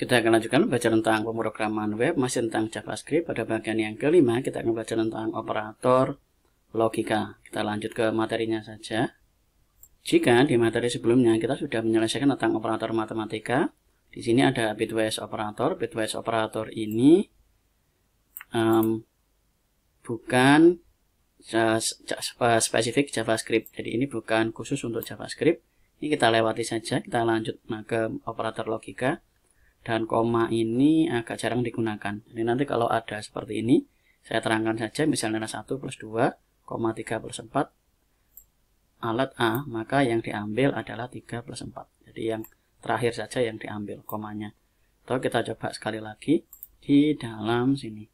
Kita akan lanjutkan belajar tentang pemrograman web, masih tentang JavaScript. Pada bagian yang kelima, kita akan belajar tentang operator logika. Kita lanjut ke materinya saja. Jika di materi sebelumnya kita sudah menyelesaikan tentang operator matematika, di sini ada bitwise operator. Bitwise operator ini bukan spesifik JavaScript. Jadi ini bukan khusus untuk JavaScript. Ini kita lewati saja. Kita lanjut ke operator logika. Dan koma ini agak jarang digunakan. Jadi nanti kalau ada seperti ini, saya terangkan saja, misalnya 1 plus 2, 3 plus 4, alat A, maka yang diambil adalah 3 plus 4. Jadi yang terakhir saja yang diambil komanya. Atau kita coba sekali lagi di dalam sini.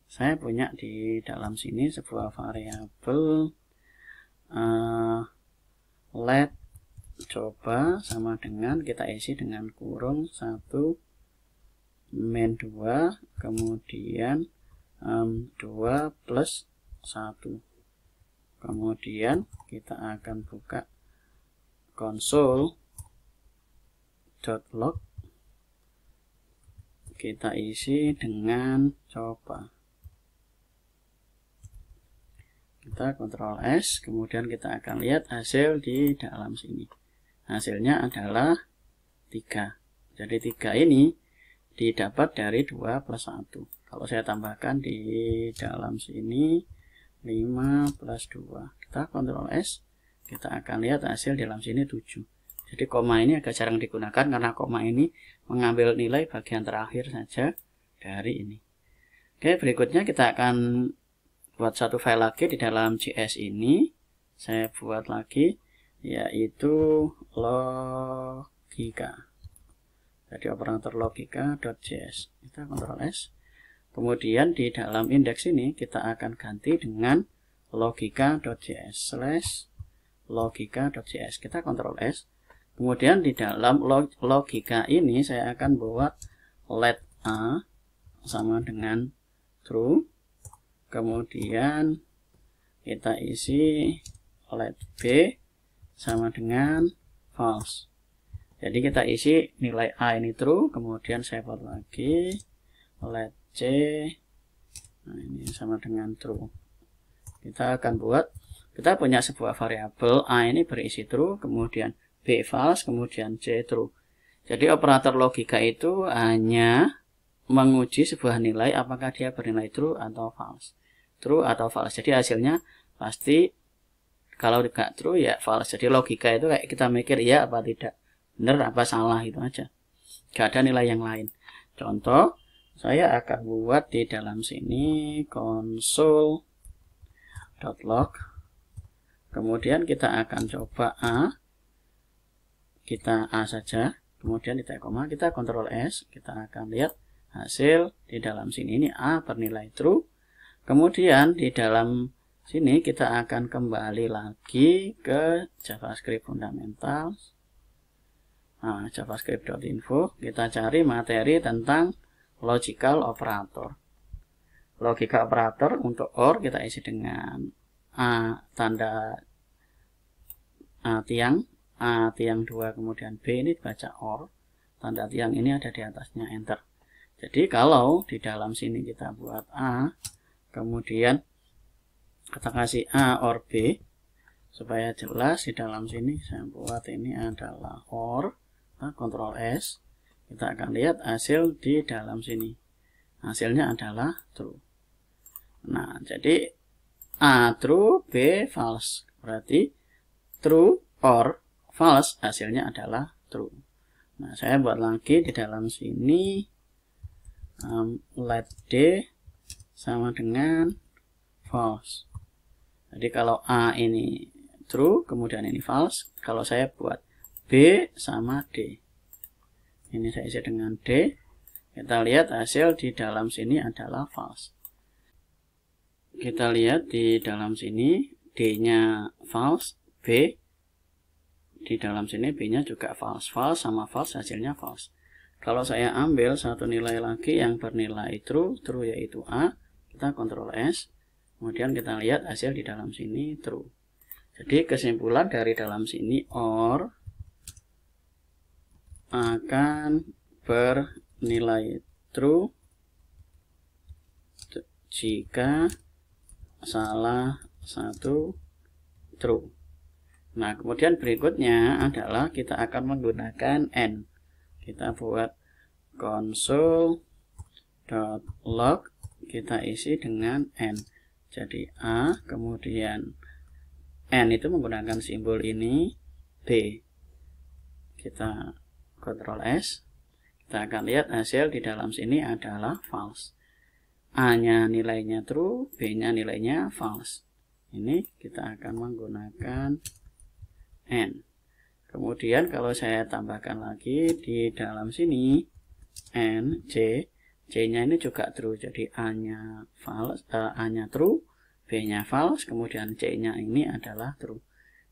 Saya punya di dalam sini sebuah variabel let coba sama dengan kita isi dengan kurung 1 min 2 kemudian 2 plus 1. Kemudian kita akan buka console.log, kita isi dengan coba. Kita Ctrl S, kemudian kita akan lihat hasil di dalam sini. Hasilnya adalah 3. Jadi 3 ini didapat dari 2 plus 1. Kalau saya tambahkan di dalam sini 5 plus 2. Kita Ctrl S, kita akan lihat hasil di dalam sini 7. Jadi koma ini agak jarang digunakan karena koma ini mengambil nilai bagian terakhir saja dari ini. Oke, berikutnya kita akan buat satu file lagi di dalam JS ini. Saya buat lagi, yaitu logika. Jadi operator logika.js. Kita Ctrl S. Kemudian di dalam indeks ini kita akan ganti dengan logika.js /logika.js. Kita Ctrl S. Kemudian di dalam logika ini saya akan buat let A sama dengan true. Kemudian kita isi let B sama dengan false. Jadi kita isi nilai A ini true, kemudian saya buat lagi let C, nah ini sama dengan true. Kita akan buat, kita punya sebuah variabel A ini berisi true, kemudian B false, kemudian C true. Jadi operator logika itu hanya menguji sebuah nilai apakah dia bernilai true atau false. True atau false. Jadi hasilnya pasti kalau tidak true ya false. Jadi logika itu kayak kita mikir ya apa tidak, benar apa salah, itu aja. Gak ada nilai yang lain. Contoh, saya akan buat di dalam sini console.log. Kemudian kita akan coba A. Kita A saja. Kemudian kita koma, kita Ctrl S. Kita akan lihat hasil di dalam sini. Ini A bernilai true. Kemudian di dalam sini kita akan kembali lagi ke JavaScript Fundamentals. Nah, javascript.info, kita cari materi tentang logical operator. Logika operator untuk OR kita isi dengan A tanda A tiang 2 kemudian B ini dibaca OR. Tanda tiang ini ada di atasnya enter. Jadi kalau di dalam sini kita buat A, kemudian kita kasih A OR B, supaya jelas di dalam sini saya buat ini adalah OR. Ctrl S, kita akan lihat hasil di dalam sini. Hasilnya adalah true. Nah, jadi A true, B false. Berarti true or false hasilnya adalah true. Nah, saya buat lagi di dalam sini let D sama dengan false. Jadi kalau A ini true, kemudian ini false. Kalau saya buat B sama D, ini saya isi dengan D. Kita lihat hasil di dalam sini adalah false. Kita lihat di dalam sini D-nya false, B di dalam sini B-nya juga false. False sama false hasilnya false. Kalau saya ambil satu nilai lagi yang bernilai true, true yaitu A, kita Ctrl S. Kemudian kita lihat hasil di dalam sini true. Jadi kesimpulan dari dalam sini OR akan nilai true jika salah satu true. Nah, kemudian berikutnya adalah kita akan menggunakan n. Kita buat console.log, kita isi dengan n. Jadi A, kemudian n itu menggunakan simbol ini, B. Kita Ctrl S. Kita akan lihat hasil di dalam sini adalah false. A-nya nilainya true, B-nya nilainya false. Ini kita akan menggunakan n. Kemudian kalau saya tambahkan lagi di dalam sini n, C, C-nya ini juga true. Jadi A-nya false, A-nya true, B-nya false, kemudian C-nya ini adalah true.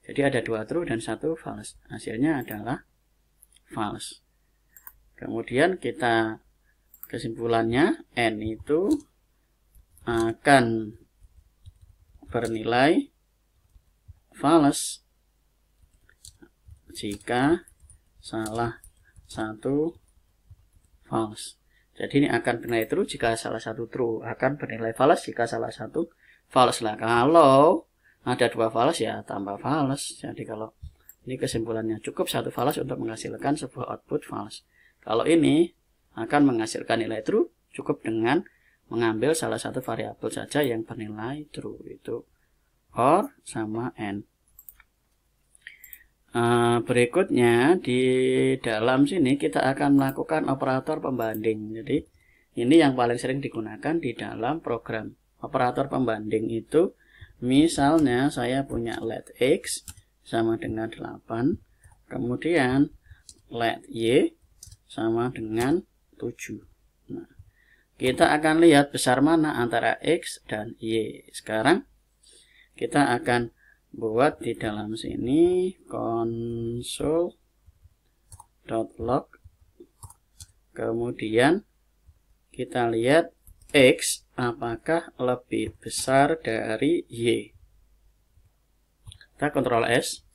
Jadi ada 2 true dan 1 false. Hasilnya adalah false. Kemudian kita kesimpulannya n itu akan bernilai false jika salah satu false. Jadi ini akan bernilai true jika salah satu true, akan bernilai false jika salah satu false. Lah kalau ada 2 false ya tambah false. Jadi kalau ini kesimpulannya cukup 1 false untuk menghasilkan sebuah output false. Kalau ini akan menghasilkan nilai true cukup dengan mengambil salah satu variabel saja yang bernilai true, itu or sama n. Berikutnya di dalam sini kita akan melakukan operator pembanding. Jadi ini yang paling sering digunakan di dalam program. Operator pembanding itu misalnya saya punya let x sama dengan 8, kemudian let y sama dengan 7. Nah, kita akan lihat besar mana antara x dan y. Sekarang kita akan buat di dalam sini console.log, kemudian kita lihat x apakah lebih besar dari y. Kita Ctrl S,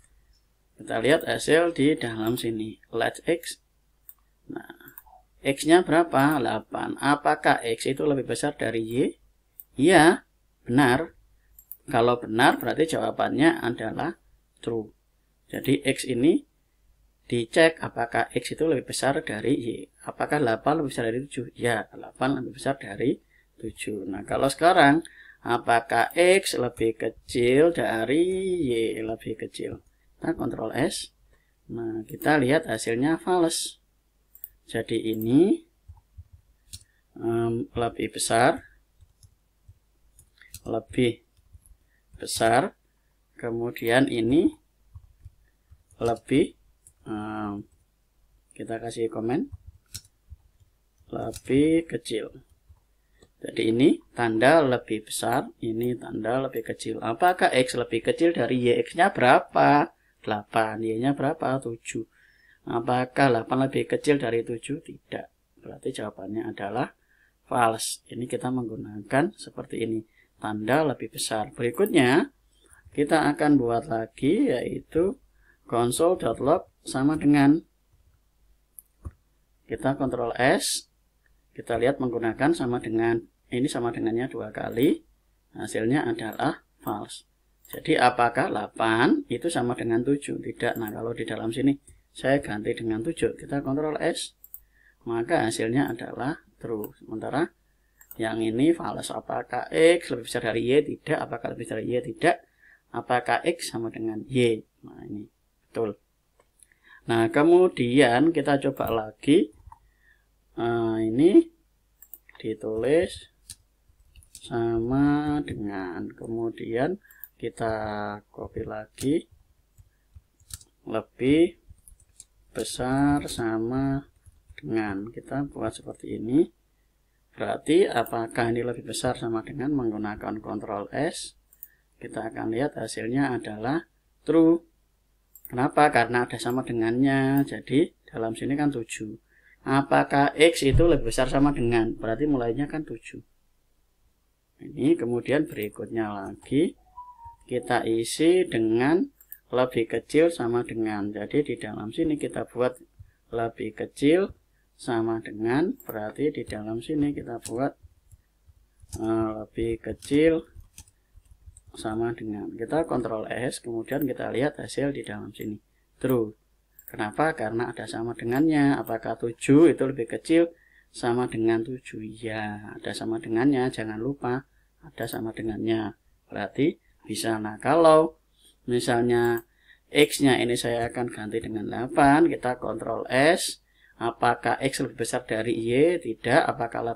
kita lihat hasil di dalam sini let x. Nah, x-nya berapa? 8. Apakah x itu lebih besar dari y? Iya, benar. Kalau benar berarti jawabannya adalah true. Jadi x ini dicek apakah x itu lebih besar dari y. Apakah 8 lebih besar dari 7? Ya, 8 lebih besar dari 7. Nah, kalau sekarang apakah x lebih kecil dari y lebih kecil? Kita Ctrl S. Nah, kita lihat hasilnya false. Jadi ini lebih besar, kemudian ini lebih, kita kasih komen, lebih kecil. Jadi ini tanda lebih besar, ini tanda lebih kecil. Apakah x lebih kecil dari y? X-nya berapa? 8, y-nya berapa? 7. Apakah 8 lebih kecil dari 7? Tidak. Berarti jawabannya adalah false. Ini kita menggunakan seperti ini, tanda lebih besar. Berikutnya kita akan buat lagi, yaitu console.log sama dengan, kita Ctrl S, kita lihat menggunakan sama dengan, ini sama dengannya 2 kali, hasilnya adalah false. Jadi apakah 8 itu sama dengan 7? Tidak. Nah, kalau di dalam sini saya ganti dengan 7, kita Ctrl S, maka hasilnya adalah true. Sementara yang ini false. Apakah x lebih besar dari y? Tidak. Apakah lebih besar dari y? Tidak. Apakah x sama dengan y? Nah, ini betul. Nah, kemudian kita coba lagi. Ini ditulis sama dengan, kemudian kita copy lagi, lebih besar sama dengan, kita buat seperti ini. Berarti apakah ini lebih besar sama dengan, menggunakan Ctrl S, kita akan lihat hasilnya adalah true. Kenapa? Karena ada sama dengannya. Jadi dalam sini kan 7. Apakah x itu lebih besar sama dengan, berarti mulainya kan 7. Ini kemudian berikutnya lagi kita isi dengan lebih kecil sama dengan. Jadi di dalam sini kita buat lebih kecil sama dengan, berarti di dalam sini kita buat lebih kecil sama dengan, kita Ctrl S, kemudian kita lihat hasil di dalam sini true. Kenapa? Karena ada sama dengannya. Apakah 7 itu lebih kecil sama dengan 7? Ya, ada sama dengannya, jangan lupa ada sama dengannya, berarti bisa. Nah, kalau misalnya X-nya ini saya akan ganti dengan 8, kita Ctrl S. Apakah X lebih besar dari Y? Tidak. Apakah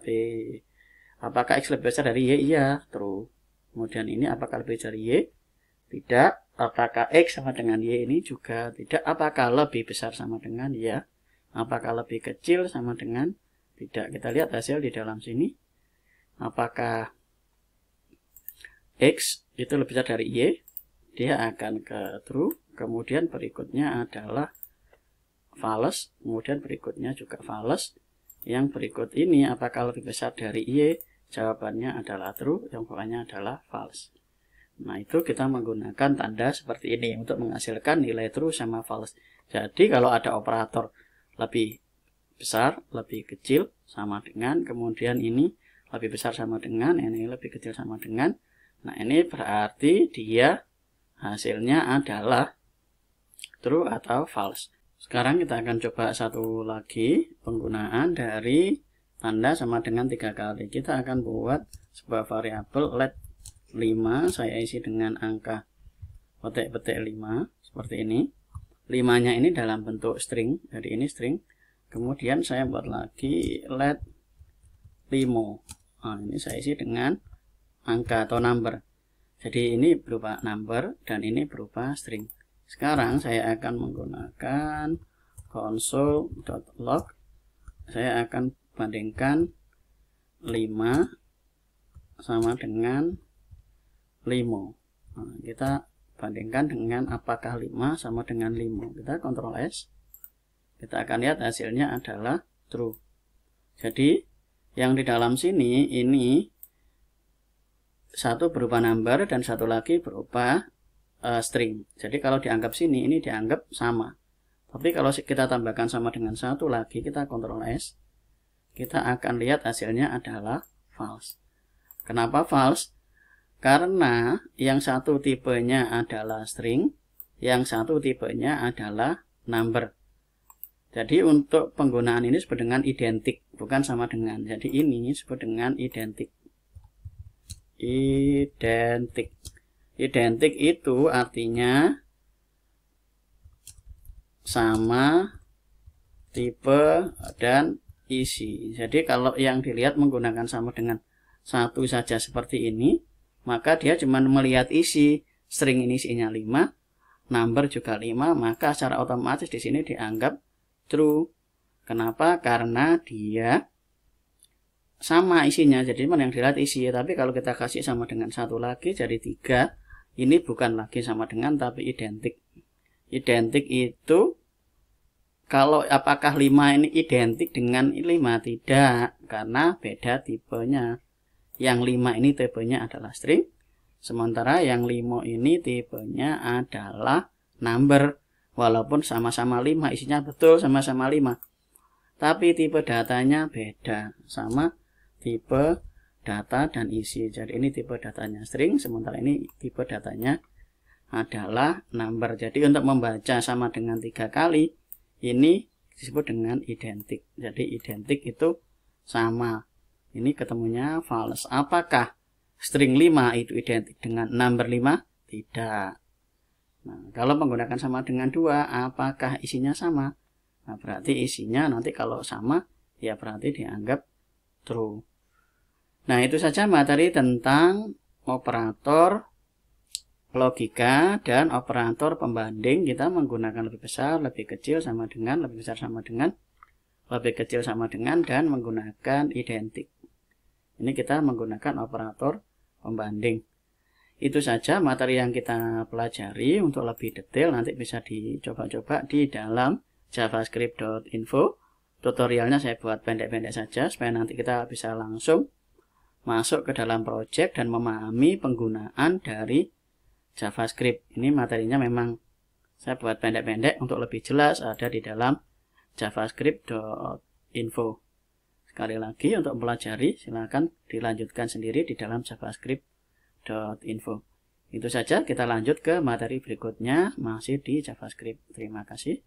X lebih besar dari Y? Iya, true. Kemudian ini apakah lebih dari Y? Tidak. Apakah X sama dengan Y? Ini juga tidak. Apakah lebih besar sama dengan Y? Apakah lebih kecil sama dengan? Tidak. Kita lihat hasil di dalam sini. Apakah X itu lebih besar dari Y? Dia akan ke true. Kemudian berikutnya adalah false. Kemudian berikutnya juga false. Yang berikut ini apakah lebih besar dari Y? Jawabannya adalah true. Yang bawahnya adalah false. Nah, itu kita menggunakan tanda seperti ini untuk menghasilkan nilai true sama false. Jadi kalau ada operator lebih besar, lebih kecil sama dengan, kemudian ini lebih besar sama dengan, ini lebih kecil sama dengan. Nah, ini berarti dia hasilnya adalah true atau false. Sekarang kita akan coba satu lagi penggunaan dari tanda sama dengan 3 kali. Kita akan buat sebuah variabel let 5, saya isi dengan angka petik-petik 5 seperti ini. 5-nya ini dalam bentuk string, jadi ini string. Kemudian saya buat lagi let 5. Nah, ini saya isi dengan angka atau number. Jadi ini berupa number dan ini berupa string. Sekarang saya akan menggunakan console.log. Saya akan bandingkan 5 sama dengan 5. Nah, kita bandingkan dengan apakah 5 sama dengan 5. Kita Ctrl S. Kita akan lihat hasilnya adalah true. Jadi yang di dalam sini ini satu berupa number dan satu lagi berupa string. Jadi kalau dianggap sini ini dianggap sama. Tapi kalau kita tambahkan sama dengan satu lagi, kita Ctrl S. Kita akan lihat hasilnya adalah false. Kenapa false? Karena yang satu tipenya adalah string, yang satu tipenya adalah number. Jadi untuk penggunaan ini disebut dengan identik, bukan sama dengan. Jadi ini disebut dengan identik. Identik. Identik itu artinya sama tipe dan isi. Jadi kalau yang dilihat menggunakan sama dengan satu saja seperti ini, maka dia cuma melihat isi. String ini isinya 5, number juga 5, maka secara otomatis di sini dianggap true. Kenapa? Karena dia sama isinya, jadi yang dilihat isi. Tapi kalau kita kasih sama dengan satu lagi jadi 3, ini bukan lagi sama dengan tapi identik. Identik itu kalau apakah 5 ini identik dengan 5? Tidak, karena beda tipenya. Yang 5 ini tipenya adalah string, sementara yang 5 ini tipenya adalah number. Walaupun sama-sama 5, isinya betul sama-sama 5, tapi tipe datanya beda, sama tipe data dan isi. Jadi ini tipe datanya string, sementara ini tipe datanya adalah number. Jadi untuk membaca sama dengan 3 kali, ini disebut dengan identik. Jadi identik itu sama. Ini ketemunya false. Apakah string 5 itu identik dengan number 5? Tidak. Nah, kalau menggunakan sama dengan 2, apakah isinya sama? Nah, berarti isinya nanti kalau sama, ya berarti dianggap true. Nah, itu saja materi tentang operator logika dan operator pembanding. Kita menggunakan lebih besar, lebih kecil sama dengan, lebih besar sama dengan, lebih kecil sama dengan, dan menggunakan identik. Ini kita menggunakan operator pembanding. Itu saja materi yang kita pelajari. Untuk lebih detail nanti bisa dicoba-coba di dalam javascript.info. Tutorialnya saya buat pendek-pendek saja supaya nanti kita bisa langsung masuk ke dalam project dan memahami penggunaan dari JavaScript. Ini materinya memang saya buat pendek-pendek, untuk lebih jelas ada di dalam javascript.info. .info. Sekali lagi, untuk pelajari silakan dilanjutkan sendiri di dalam javascript.info. Itu saja, kita lanjut ke materi berikutnya masih di JavaScript. Terima kasih.